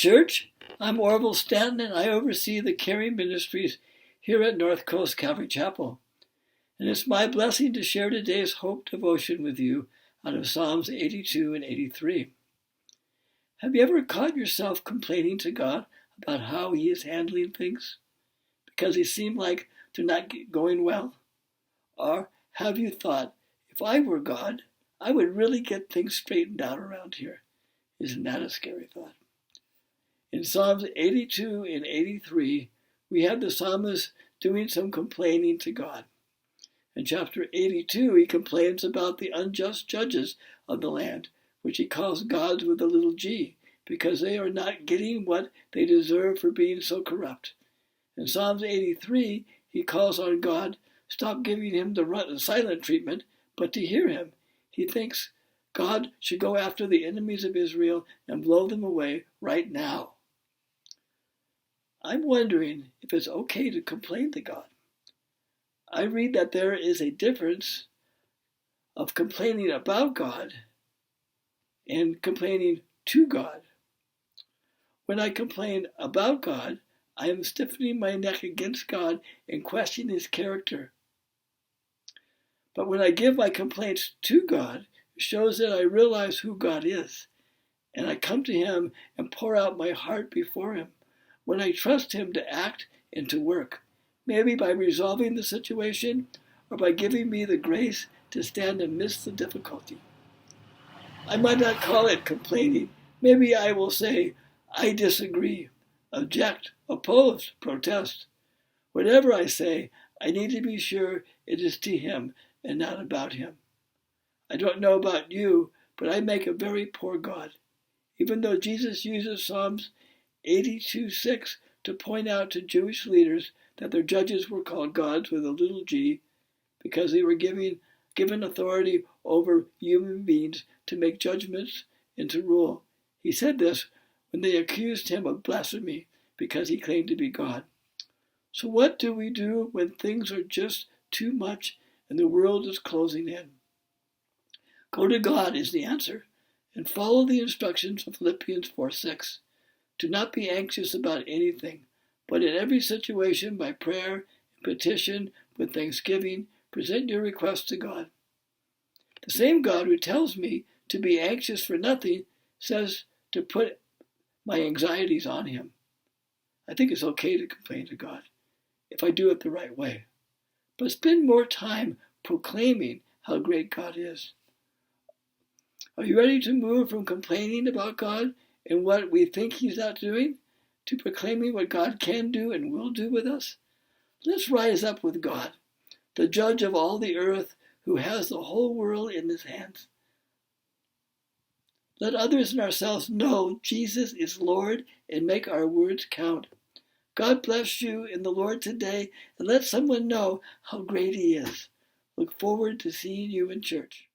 church. I'm Orville Stanton, and I oversee the caring ministries here at North Coast Calvary Chapel. And it's my blessing to share today's Hope Devotion with you out of Psalms 82 and 83. Have you ever caught yourself complaining to God about how He is handling things because they seem like they're not going well? Or have you thought, if I were God, I would really get things straightened out around here? Isn't that a scary thought? In Psalms 82 and 83, we have the psalmist doing some complaining to God. In chapter 82, he complains about the unjust judges of the land, which he calls gods with a little g, because they are not getting what they deserve for being so corrupt. In Psalms 83, he calls on God, stop giving him the silent treatment, but to hear him. He thinks God should go after the enemies of Israel and blow them away right now. I'm wondering if it's okay to complain to God. I read that there is a difference of complaining about God and complaining to God. When I complain about God, I am stiffening my neck against God and questioning His character. But when I give my complaints to God, it shows that I realize who God is, and I come to Him and pour out my heart before Him. When I trust Him to act and to work, maybe by resolving the situation or by giving me the grace to stand amidst the difficulty. I might not call it complaining. Maybe I will say, I disagree, object, oppose, protest. Whatever I say, I need to be sure it is to Him and not about Him. I don't know about you, but I make a very poor God. Even though Jesus uses Psalms 82:6 to point out to Jewish leaders that their judges were called gods with a little g because they were given authority over human beings to make judgments and to rule. He said this when they accused Him of blasphemy because He claimed to be God. So what do we do when things are just too much and the world is closing in? Go to God is the answer, and follow the instructions of Philippians 4:6. Do not be anxious about anything, but in every situation by prayer and petition with thanksgiving, present your requests to God. The same God who tells me to be anxious for nothing says to put my anxieties on Him. I think it's okay to complain to God if I do it the right way. But spend more time proclaiming how great God is. Are you ready to move from complaining about God and what we think He's not doing to proclaiming what God can do and will do with us? Let's rise up with God, the judge of all the earth, who has the whole world in His hands. Let others and ourselves know Jesus is Lord and make our words count. God bless you in the Lord today, and let someone know how great He is. Look forward to seeing you in church.